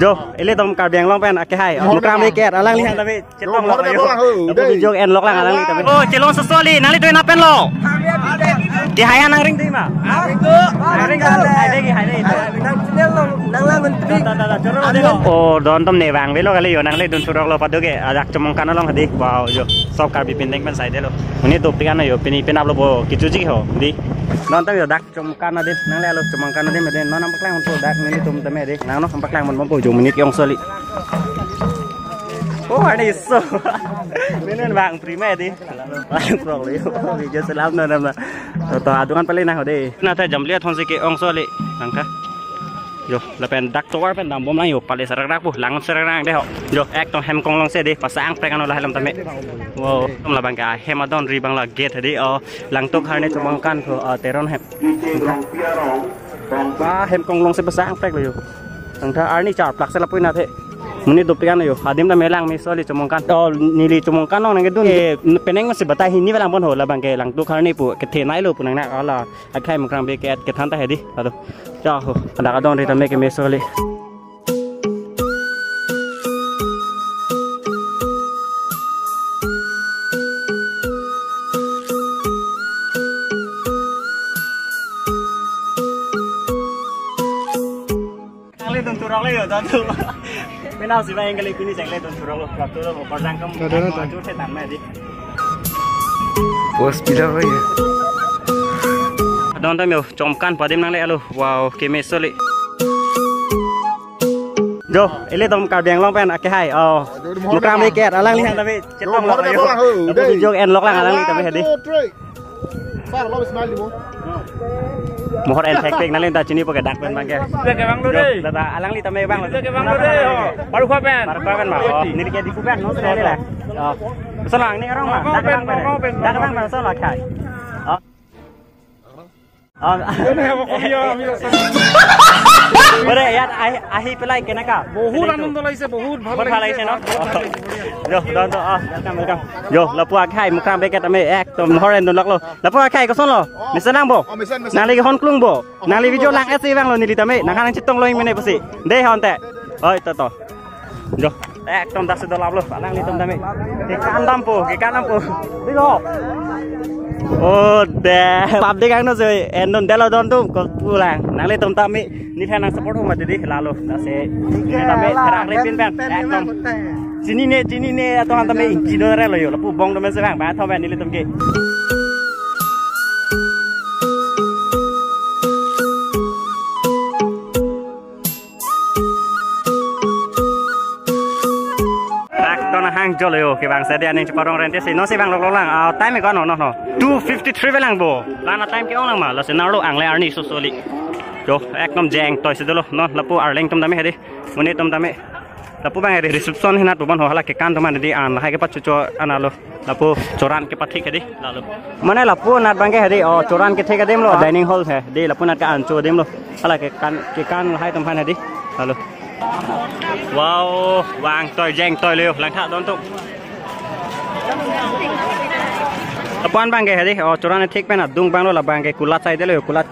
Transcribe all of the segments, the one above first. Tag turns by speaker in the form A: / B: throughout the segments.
A: Jo, ini tom karbiang long pen akhir hai. Muka mikir, alang lihat tapi cetong long ayo. Tapi jog en long lang alang lihat tapi. Oh, celong sesuali, nali tu enapen lo. Di hai nang ring tu ima. Ring hai deh. Oh, don tom nevang velo kali yo nang le don surok lo padu ke ajak cemongkan long hadi. Wow, jo. Sob karbi pindeng pen side lo. Ini tu pikan yo pini pinap lo bo kicuji ho. Di. Non tam yo dak cemongkan adi. Nang le lo cemongkan adi meden non nampak lang untuk dak nili tum tame adi. Nang no nampak lang mon bo jo menit yang soli. Oh, ada isu. Menen bang prima di. Bang pro le. Video selam no nama. To adungan paling nah de. Na ta jam lihat honsi ke ong soli. Nangka. Yo, lepen dak tower pen dam bom lang yo pale sarak-rak bu lang sarak-rak deh ho. Yo, ek to hem kong long se de pasang prekan olah lam tame. Wow, tom la bang ka hemadon ri bang la gate hadi lang tok harne cumangkan ko teron hem. Ba hem kong long se pasang prek lo yo. Nangka arni char plak se la puina the. Muni duplikan yo hadim da melang mi soli cumangkan to nili cumangkan nong nang gedun peneng masih batai hini belang bon ho la bang ke lang tok harne pu ke the nai lo pu nang na ala akai mukram be ke than ta hedi ado Jauh, ada kadang kita make mesoli. Kali don turang le yo jatuh. Penau sih bayang kali kini jangan le don turang lo. Waktu lo mau perjang kamu. Jatuh saya tambah di. Bos tidak lagi. Don tam yo comkan padim nang le alo wow keme soli jo ele tom karbiang long pen akhir hai muka mikir alang lihat tapi cetong long ayo tapi jog en lok lang alang lihat tapi hadi far lo bismillah mo mohor en teknik nang le ta chini pakai dak pen bangke ke bang lo de ta alang lihat tapi bang ke bang lo de baru kau pen ma ni ke di ku pen no sele lah selang ni orang mah dak bang ma salah kai Boleh ya, ahi pelai kena kah?
B: बहुत आनंद लाइसे बहुत
A: भालो लाइसे no. Yo, don welcome. Yo, lapu akai mukram beket ame ek tom horen don laklo. Lapu akai ko son lo. Misan lang bo. Nang lagi hon klung bo. Nang lagi video lang esi bang lo nili tame. Nang kanang citong lo mene pasi. Deh hon te. Oi to. Yo, ek tom dak sedol lablo. Lang li tom tame. Ke kan dampo. Di lo. Oh, deh. Public ang no sih. Endon delo don tu kau pulang. Nang le tom tame. Ni thang nang support huma jadi lalu. Nase. Ni tame terak lepin pen. Ek tom. Sini ne atau hantam me engineer lo yo. Lapu bong tome sebang. Ba thau ben ni le tom ke. Hang jol yo ke bang sedia ning ceparong rente si no si bang lok lang time ko no 253 belang bo lana time ke ong ma la se naro ang le arni sosoli jo ekdom jeng toy se dolo no lapu arleng tom dame hedi muni tom dame lapu bang hedi reception hina to ban ho hala ke kan toman di an hai ke pachu cho analo lapu coran ke pathik hedi lalu mane lapu nat bang ke hedi coran ke thik adem lo dining hall he di lapu nat ka an cho dem lo hala ke kan hai tom han hedi lalu wow vàng tỏi jeng tỏi liu lang thak don tuk apan bang ke hedi coran thik pen dung bang lo la bang ke kulat sai de lo kulat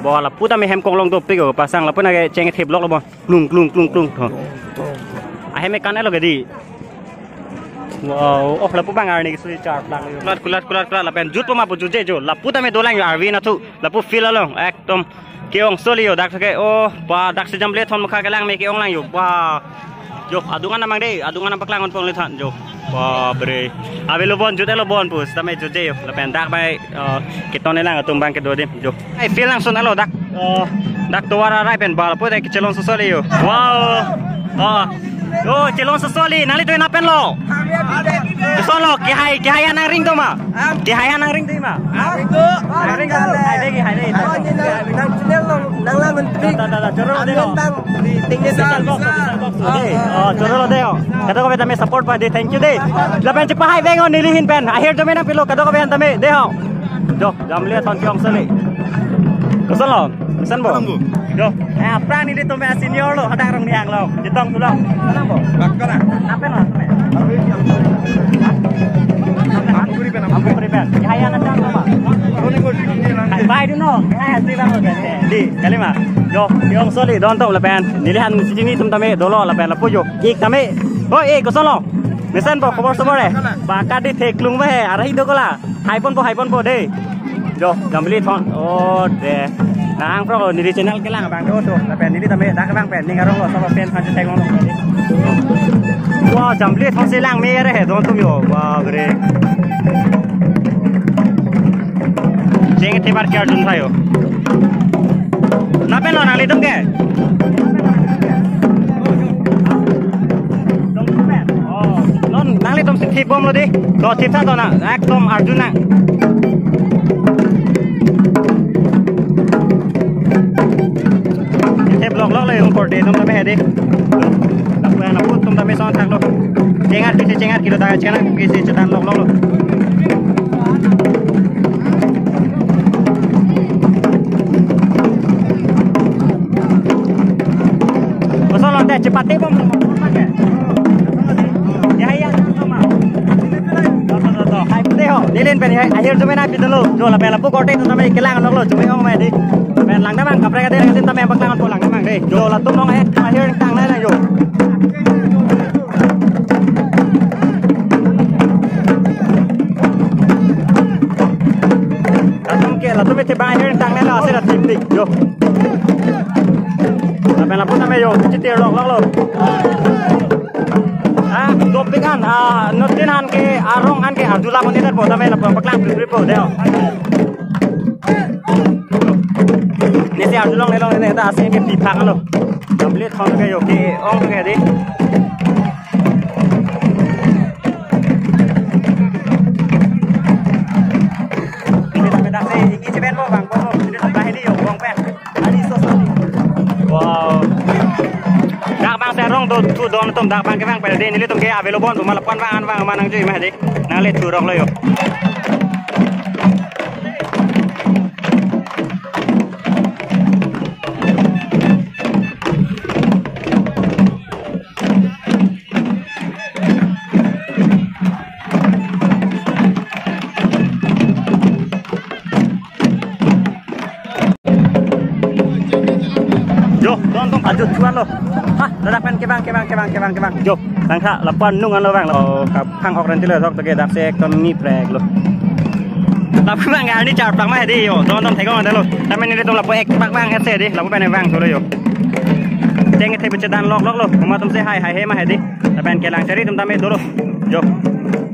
A: bo la puta me hem kong long to pigo pasang la puna ke cheng thip lok lo bo klung tho a hem kan lo ke di wow la pu bang ar ni sui char lang kulat la pen jut pa ma bu juje jo la puta me dolang yo arvi na thu la pu fil lo ekdom keong soli yo dak thake ba dak se jamble thon makha kelang me keong lang yo ba jo adungan namang de adungan paklang on pong le than jo ba bre avelo bon jute lo bon pus tame juje yo la pen dak bai kiton lang atum bang ke do dim jo ai fil lang son alo dak to wara rai pen ba po de chelon soli yo wow oh chelon soli nali to na pen lo solo ke hai nang ring to ma ke hai nang ring to ma ring to hai de nang la menteri choro de di tinggi box choro de kado ko tame support pa de thank you de la pen chpa hai bengon nilihin pen ahir to me na pilo kado ko ben tame de ho jo jam le thon kyong soli ko solo san bo jo prang ni to me senior lo hadang rong niang lo jitong tu lo sanang bo bakana apen lo Ampun beri pen. Kaya anak cang apa? hai tu no hai hasil bang di kali mah yo yang solid don tom lapan nilihan sini tame dolo lapan lapu yo ik tame oh ko solo mesan po khobor sabor baka di theklung ba he arahi do kola haipon po de yo jambli thon oh de nang pro nili channel ke lang bang do to lapan nili tame dak bang pen ning arong lo sama pen han teng lo wow jambli thon se lang me re he don tum yo wow bre jeng tebar kya jun thayo na pen na le tum ke non nang le tum sin thip bom lo di to thip tha to na ekdom arjun na thip lok le ung por de tum ta me he di na put tum ta me son thak lo jengat kilo ta chana ki se chetan lok lo cepat deh bom ya ya sama to hai putih ho nilin pen akhir cuma na pidalo jo la pela pukote to tame kelang lo cuma ong me di pen lang na bang kapre ka de tin tame baklangan po lang na bang de jo la tum nong akhir tang na yo latum me te bang akhir tang na la se la tik yo la pun tame yo citir lok lo dopingan notinan ke arong an ke ardula monitor po tame la paklang pri po deo ni se ardulong le long ne ta ase ke pi phak lo complete thon ke yo ke ong ke di ni tame da se iki cheben bo bang bo ni ta he di yo bong pe ani so wow dak bang serong tu don tum dak bang ke bang pada ni le tum ke available tu malapon bang an bang manang jui mah di nang le tu rok lo yo ajut cuan lo ha ladakan ke bang jo tangka lapan nungan lo bang lo khang ok ren ti le thok tege dak se ton ni prek lo lap bang ga ni char pak ma di yo don don thai ko da lo ta men ni tom lap ek pak bang se di lap pa ne bang to lo yo jeng the beche dan lok lo ma tom se hai he ma di ta ben ke lang chari tom ta me do lo jo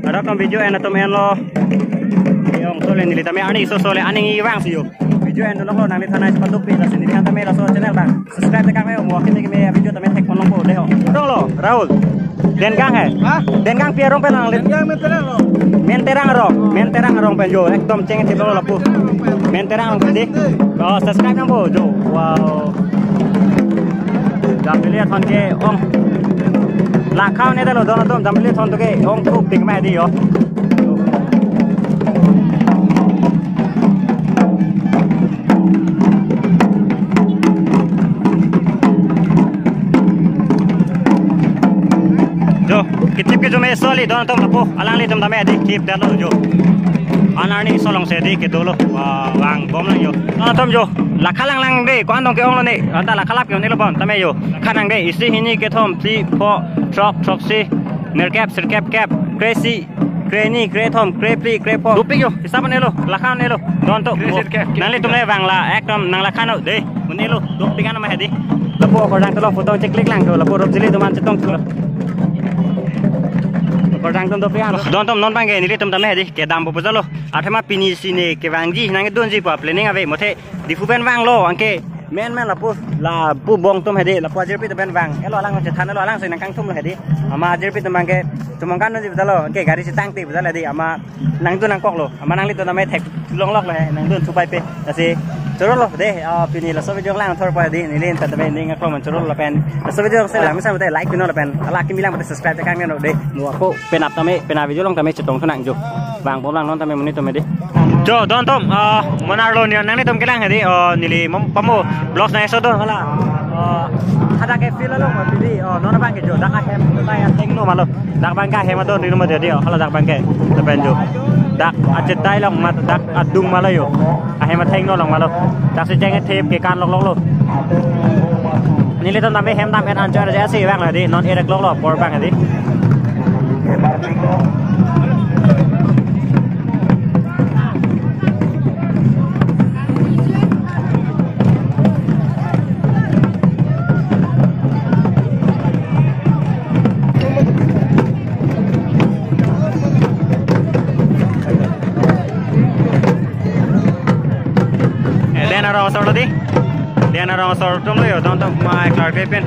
A: ada kom video en tom en lo yong so le ni ta me ani so le ani ngi bang si yo video en lo nang le thanai pa duk pi la sin kan ta me la so channel bang subscribe te kang me mo kin ke me video ta me thek kon long po de ho dong lo Raul den gang hai den gang pi rong pe lang den gang men terang rong pe jo ekdom cheng ti lo la pu men terang rong di oh subscribe nang po jo wow jam le thon ke ong la khao ne da lo don tom jam le thon to ke ong thuk tik ma di yo kitip ke jo me soli don tom lapo alang le tom dame di tip da lo jo anani solong se di ke dolo wang bom lang yo tom jo la khalang lang de ko andong ke ong lo ne anta la khalap ke ne lo bon tame yo khanang de isi hini ke thom si pho truck si merkap sirkap kap crazy kreni kretom krepli krepo dupik yo isa ne lo la khan ne lo don to nang le tom le wang la ekdom nang la khan de mun lo dupik an ma hedi lapo ko jang to lo photo check click lang to lapo rob jili to man chetong to Korang tom dopian don tom non bangge nili tom tamne di ke dam bo pujalo athema pini sine ke wangji nange donji pa planning ave mothe di fuben wang lo angke men la pu bong tom hedi la pu jerpi to ben wang elo lang che than lo lang se nang kang thum lo hedi ama jerpi to bangge tumang kan ji bidalo ke gari si tang ti bidala di ama nang tu nang kok lo ama nang li to name thek long lok le nang dun su pai pe asi choro lo de pini la so video lang thor pa di nilin ta ben ning akro man choro lo pen la so video se la mi sa mate like pino la pen ala ki mi lang mate subscribe ta kang ne no de nu ko penap tame pena video long tame chetong thanang jo wang bom lang non tame muni to me di jo don tom monar lo ni nang ni tom kelang hedi nili mom pamo blog na so don hala ada ke feel lo ma di non bang ke jo dak a hem ta ya teng no ma lo dak bang ka hem don ni ma de di hala dak bang ke ta ben jo dak a chet dai long ma dak adung ma lo yo a ให้มาเท่งโน่นลงมาเลยจากสิแจ้งให้เทปเกี่ยวกับลงเลยนี่เลยต้องทำให้แฮมทำแอนอันจอยจะสี่แบงเลยดินอนเอเด็กลงปอร์แบงเลยดิOrang sorot di, dia orang sorot tu melayu, tonton mai Clark Kevin.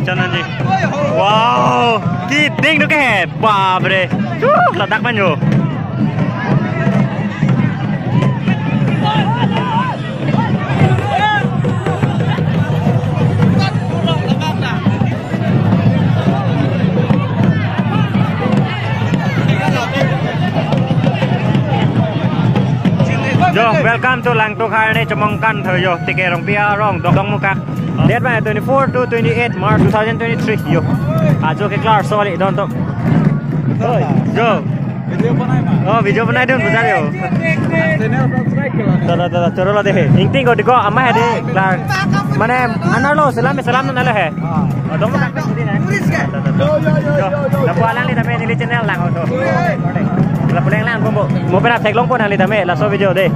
A: Channel ni. Wow, kiting tu ke? Babre, letak banyu. Yo, welcome to Lang Tukhar ni Chemongkan Thoyo tiket rupiah rong dong muka. Date by 24 to 28 March 2023 yo. Ajo ke kelar sorry don to. Yo. Oh, video banai dun besar yo. Dah choro la dehe. Ingting ko diko amma hai de kelar. Mane anar lo salam nan le hai. Dong muka sini na. Yo. Lapu alang ni tapi ni channel lang auto. Lapu lang pun mo pera thek long pun hali tame la so video de.